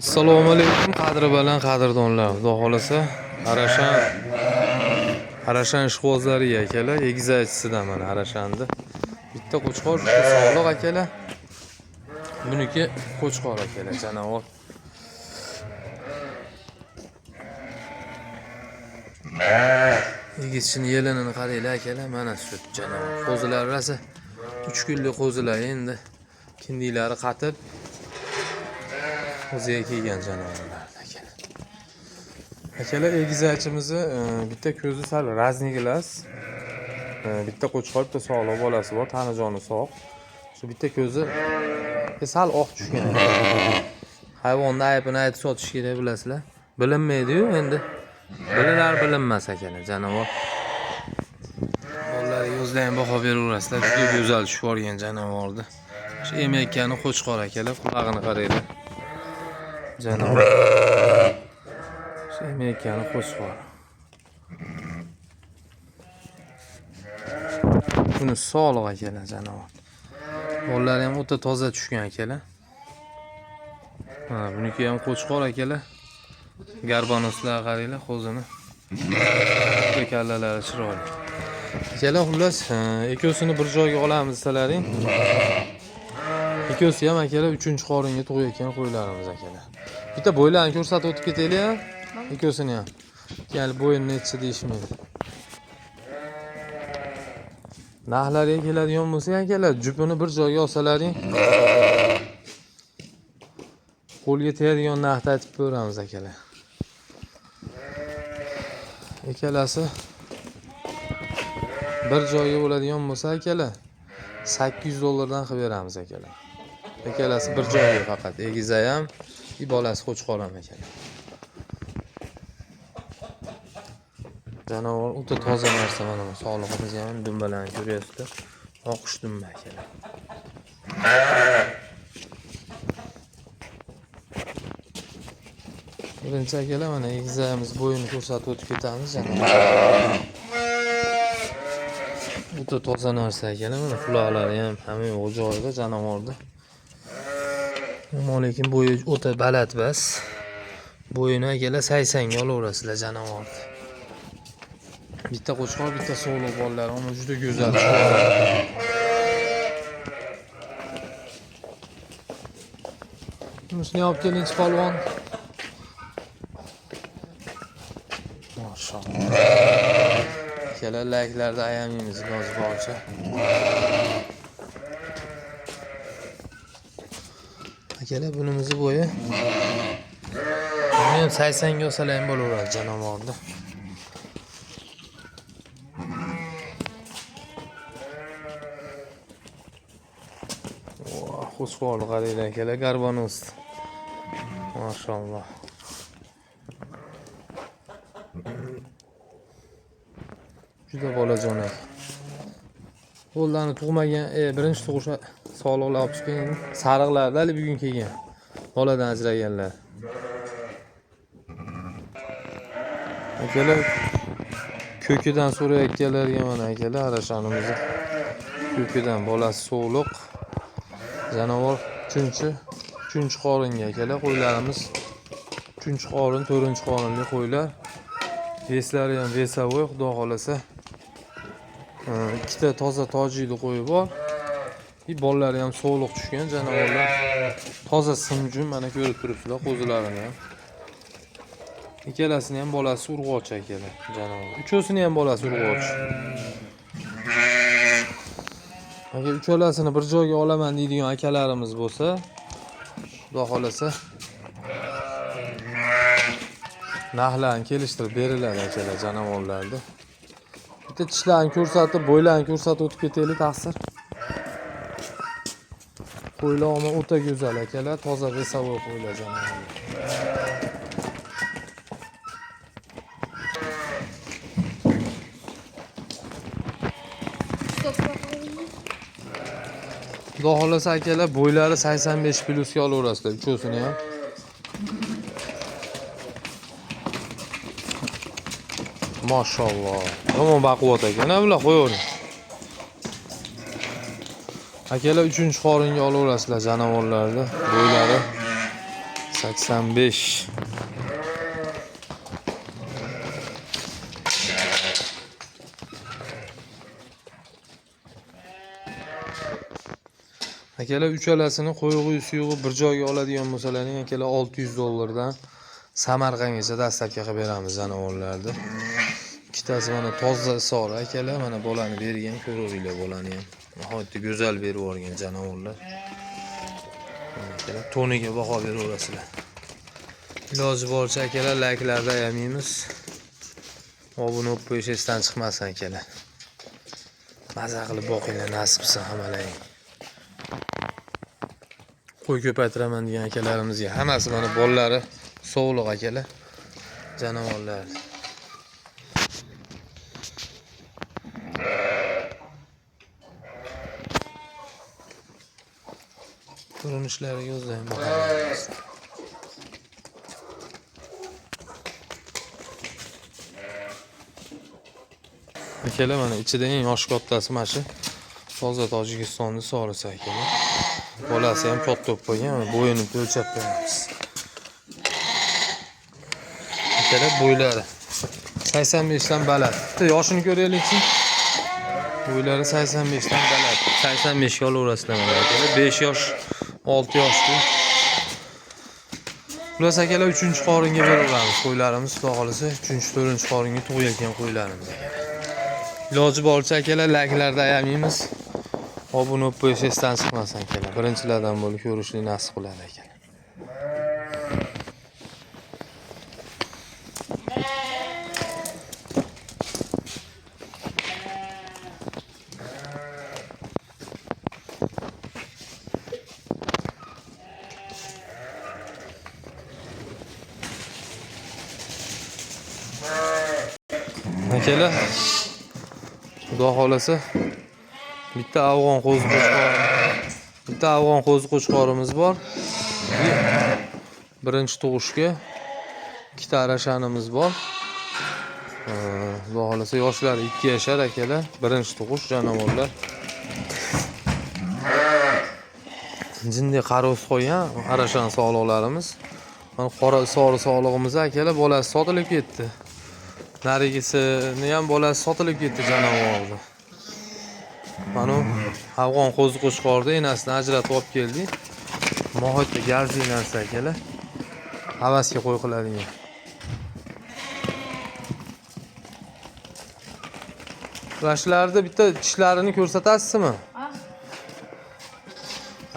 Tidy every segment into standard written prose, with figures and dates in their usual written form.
Assalomu alaykum qadri baland qadrdonlar. Xudo xolasa Arashan ishqibozlari akalar, egizachisidan mana Arashanni. Bitta qo'chqor, bitta sog'liq akalar. Buniki qo'chqor akalar, janovar. Egizchini yelinini qaranglar akalar, mana sut janovar. Qo'zilar rasa 3 kunlik qo'zilar endi. Kindiklari qatib o'ziga kelgan janovorlar akalar. Akalar egizachimizni bitta ko'zi sal raznigilas. Bitta qo'chqor, bitta sog'liq bolasi bor, tanijoni sog'. Shu bitta ko'zi sal oq tushgan. Hayvonni aybini aytib sotish kerak bilasizlar. Bilinmaydi-yu endi. Bilinar bilinmas akalar janovar. Bolalarga o'zlaring baho beraverasizlar. Juda go'zal tushib olgan janovorni. Shu emakkani qo'chqor akalar, qulog'ini qaranglar. Janovar. Shu emakkani qo'chqor. Buni sog'liq akalar janovar. Bolalari ham o'ta toza tushgan akalar. Buniki ham qo'chqor akalar. Garbanoslar qaranglar, qo'zini. Kallalari chiroyli. Akalar xullas, ikkosini bir joyga olamiz desalaring. Ikkosi ham akalar 3-qoringa tug'ayotgan qo'ylarimiz akalar. Bitta bo'ylarni ko'rsatib o'tib ketaylik. Ikkosini ham. Ya'ni bo'yini necha deyishmaydi. Nahlariga keladigan bo'lsa akalar, jupini bir joyga olsalaring, qo'lga tegadigan narxni aytib beramiz akalar. Ikkalasi bir joyga bo'ladigan bo'lsa akalar, $800 dan qilib beramiz akalar. Ikkalasi bir joyga faqat, egiza ham, bolasi qo'chqor ham akalar. Janovar o'ta toza narsa mana bu sog'lig'imizga ham dumbalarni ko'ryapsizlar. Oqish dumba akalar. Birinchi akalar mana egizamiz bo'yini ko'rsatib o'tib ketamiz janovar. O'ta toza narsa akalar, mana quloqlari ham hamma yo'q joyida janovarda. Lekin bo'yi o'ta baland bas. Bo'yini akalar 80 ga olaverasizlar janovarni. Bitta qo'chqor, bitta sog'liq bolalar, ammo juda go'zal. Shuni olib keling polvon. Maşallah. Akalar layklarda ayamaymiz iloji boricha. Akalar bunimizni bo'yi men 80 ga olsalaring bo'laveradi janovorda. Qo'chqor qaranglar akalar, garbanos. Maşallah. Juda bolajon aka. Qo'llarni tug'magan, birinchi tug'ish sog'liqlar olib chiqqan, sariqlarda hali bugun kelgan. Boladan ajraganlar. Akalar ko'kidan so'rayotganlarga mana akalar Arashanimizni ko'kidan bolasi so'liq. Janovar 3-chi qoringa akalar, qo'ylarimiz 3-chi qorin, 4-chi qorinli qo'ylar. Veslari ham vesavoy, xudo xolasa. Ikkita toza tojikli qo'yi bor. Bolalari ham so'liq tushgan janovarlar. Toza simjum, mana ko'rib turibsizlar qo'zilarini ham. Ikkalasini ham bolasi urg'och akalar janovar. Uchosini ham bolasi urg'och. Agar uchalasini bir joyga olaman deydigan akalarimiz bo'lsa, xudo xolasa narxlarni kelishtirib beriladi akalar janovorlarda. Bitta tishlarni ko'rsatib, bo'ylarni ko'rsatib o'tib ketaylik taqsir. Qo'ylar ham o'ta go'zal akalar, toza vesavoy qo'ylar janovorlar. Xudo xolasa akalar, bo'ylari 85 plusga olaverasizlar, uchosini ham. Maşallah. Yomon baquvvat ekan, bular qo'yavering. Akalar 3-chi qoringa olaverasizlar janovorlarni. Bo'ylari 85. Akalar uchalasini qo'yg'i suyug'i bir joyga oladigan bo'lsalaring akalar $600 dan Samarqandgacha dastavka qilib beramiz janovorlarni. Ikkitasi mana toza sori akalar, mana bolani bergan, ko'ringlar bolani ham. Nihoyatda go'zal berib yuborgan janovorlar. Akalar toniga baho beraverasizlar. Iloji boricha akalar layklarda yamaymiz. Obuna bo'lib qo'yish esdan chiqmasin akalar. Maza qilib boqinglar, nasib qilsa hamalaring. Qo'y ko'paytiraman degan akalarimizga hammasi mana bolalari sog'liq akalar, janovorlar. Ko'rinishlariga o'zlaring boqamiz. Akalar mana ichida eng yosh kattasi mana shu toza Tojikistonning sorisi akalar. Bolasi ham katta bo'lib qolgan, bo'yini o'lchab beramiz. Akalar bo'ylari 85 dan baland. Yoshini ko'raylikchi. Bo'ylari 85 dan baland. 85 ga olaverasizlar mana akalar. 5 yosh, 6 yoshli. Bular akalar 3-qoringa beraveramiz. Qo'ylarimiz xudo xolisa 3-4 qoringa tug'ilgan qo'ylarimiz. Iloji boricha akalar layklarda ayamaymiz. Obuna bo'lib qo'yish esdan chiqmasin akalar. Birinchilardan bo'lib ko'rishni nasib qiladi akalar. Akalar, xudo xolasa bitta afg'on qo'zi qo'chqorimiz bor. Birinchi tug'ishga ikkita arashanimiz bor. Xudo xolasa yoshlari 2 yashar akalar, birinchi tug'ish janovorlar. Jinday qaroz qo'ygan arashan sog'liqlarimiz. Mana qora sori sog'lig'imiz akalar, bolasi sotilib ketdi. Narigisini ham bolasi sotilib ketdi janovorni. Mana afg'on qo'zi qo'chqorda enasini ajratib olib keldik. Nihoyatda gazli narsa akalar. Havasga qo'y qiladigan. Rashlarda bitta tishlarini ko'rsatasizmi?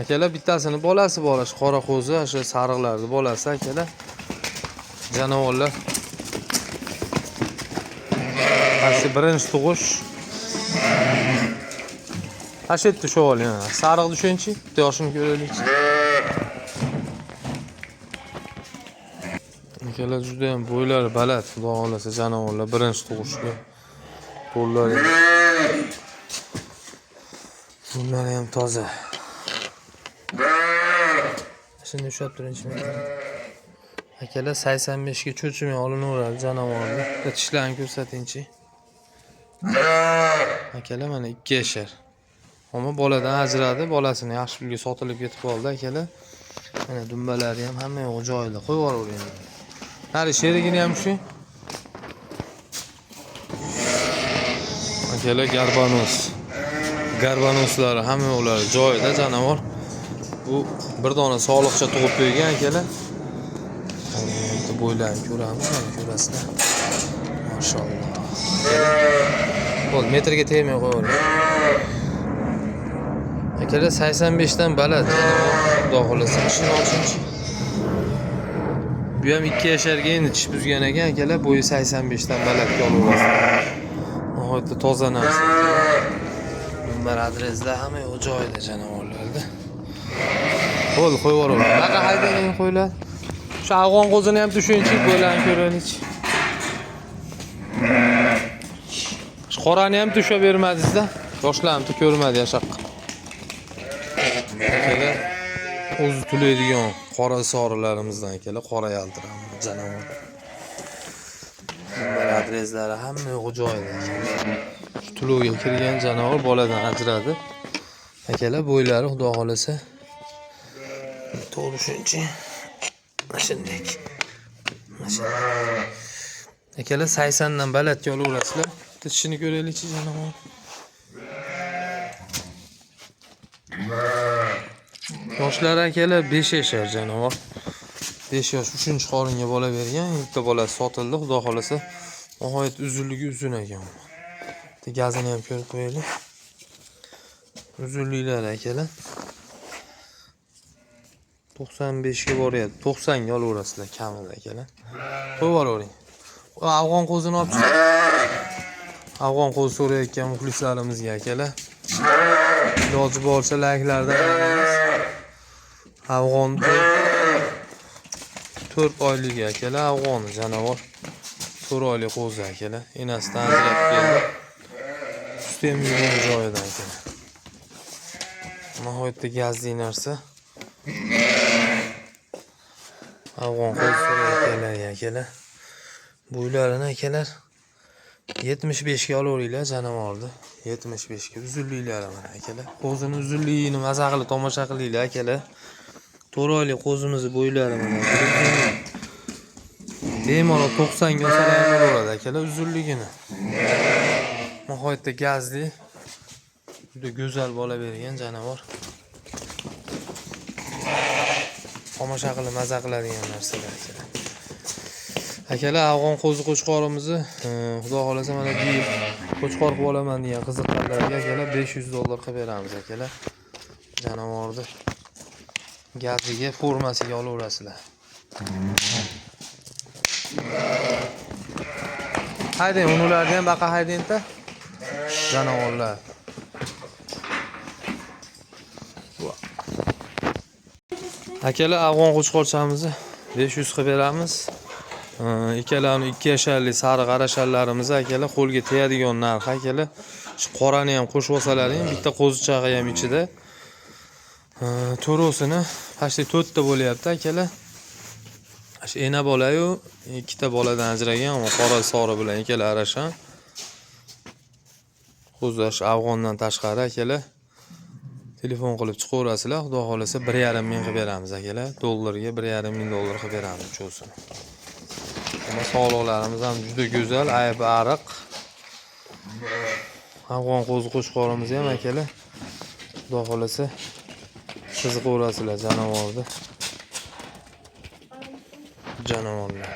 Akalar, bittasini bolasi bor, qora qo'zi, o'sha sariqlarning bolasi akalar. Janovorlar. Qaysi birinchi tug'ish. Ashitdi shu ol yana. Sariq tushunchi, bitta yoshini ko'raylik. Akalar juda ham bo'ylari baland, xudo xolasa janovorlar birinchi tug'ishga. Qo'llari ham toza. Shuni ushlab turingchi. Akalar 85 ga cho'chimay olinaveradi janovorni. Tishlarini ko'rsatingchi. Akalar mana 2 yashar. Ammo boladan ajradi, bolasini yaxshi pulga sotilib ketib qoldi akalar. Mana dumbalari ham hamma yo'q joyida. Qo'yib yuboravering. Nari sherigini ham shu. Akalar garbanoslar hamma ular joyida janavor. Bu bir dona sog'liqcha tug'ib qo'ygan akalar. Endi bo'ylarni ko'ramiz, mana ko'rasizlar. Mashalloh. Qo'l metrga tegmay qo'yavering. Akalar 85 dan baland. Xudo xolasa ishini olsinchi. Bu ham 2 yasharga endi tish buzgan ekan akalar, bo'yi 85 dan balandga olaverasiz. Nihoyatda toza narsa. Bunlar adreslar hamma yo'q joyida janovorlarda. Qo'l qo'yib yuboravering. Bunaqa haydagan qo'ylar. Shu afg'on qo'zini ham tushunchi, bo'ylarni ko'raylik. Shu qorani ham tushab bermadingiz-da. Yoshlarni ko'rmadi yashaq. Akalar, o'zi tulaydigan qora sorilarimizdan akalar, qora yaltiram janavor. Bunlar adreslari hamma yo'q joyida. Shu tulovga kirgan janavor boladan ajradi. Akalar, bo'ylari xudo xolasa to'g'ri shuncha. Shunday. Akalar 80 dan balandga olaverasizlar. Tishini ko'raylikchi janob. Yoshlar akalar 5 yashar janob. 5 yosh 3-qoringa bola bergan. Bitta bolasi sotildi, xudo xolasa. Nihoyat uzunligi uzun ekan. Gazini ham ko'rib qo'yaylik. Uzunliklar akalar 95 ga boryapti. 90 ga olaverasizlar kamida akalar. Qo'yib yuboring. Afg'on qo'zini olib chiq. Afg'on qo'zi so'rayotgan muxlislarimizga akalar. Iloji boricha layklardan afg'on 4 oylik akalar, afg'on jonivor. 4 oylik qo'zi akalar. Enasidan ajratib keldi. Sutem yurgan joyidan akalar. Nihoyatda gazli narsa. Afg'on qo'zi so'rayotganlar akalar. Bo'ylarini akalar 75 ga olaveringlar janovorni. 75 ga uzunliklari mana akalar. Qo'zini uzunligini maza qilib tomosha qilinglar akalar. 4 oylik qo'zimizni bo'ylari mana. Bemalol 90 ga olsalar ham bo'laveradi akalar uzunligini. Nihoyatda gazli, juda go'zal bola bergan jonivor. Tomosha qilib maza qiladigan narsalar akalar. Akalar afg'on qo'zi qo'chqorimizni xudo xolasa mana bu yil qo'chqor qilib olaman degan qiziqqanlarga akalar $500 qilib beramiz akalar. Janovorni gaziga, formasiga olaverasizlar. Haydang, ularni ham baqa haydang-da. Janovorlar. Akalar afg'on qo'chqorchamizni 500 qilib beramiz. Ikkalani 2 yasharlik sariq arashallarimiz akalar qo'lga tegadigan narx akalar. Shu qorani ham qo'shib olsalaring, bitta qo'zichog'i ham ichida. To'rosini pashli 4 ta bo'lyapti akalar. Shu ena bola-yu, ikkita boladan ajragan, qora sori bilan ikkala arashan. Qo'zilash afg'ondan tashqari akalar. Telefon qilib chiqaverasizlar, xudo xolasa 1,5 ming qilib beramiz akalar. Dollarga 1,5 ming dollar qilib beramiz cho'sini. Ama sog'liqlarimiz ham juda go'zal, aybi ariq. Afg'on qo'zi qo'chqorimiz ham akalar. Xudo xolasa qiziqaverasizlar janovorni. Janovorlar.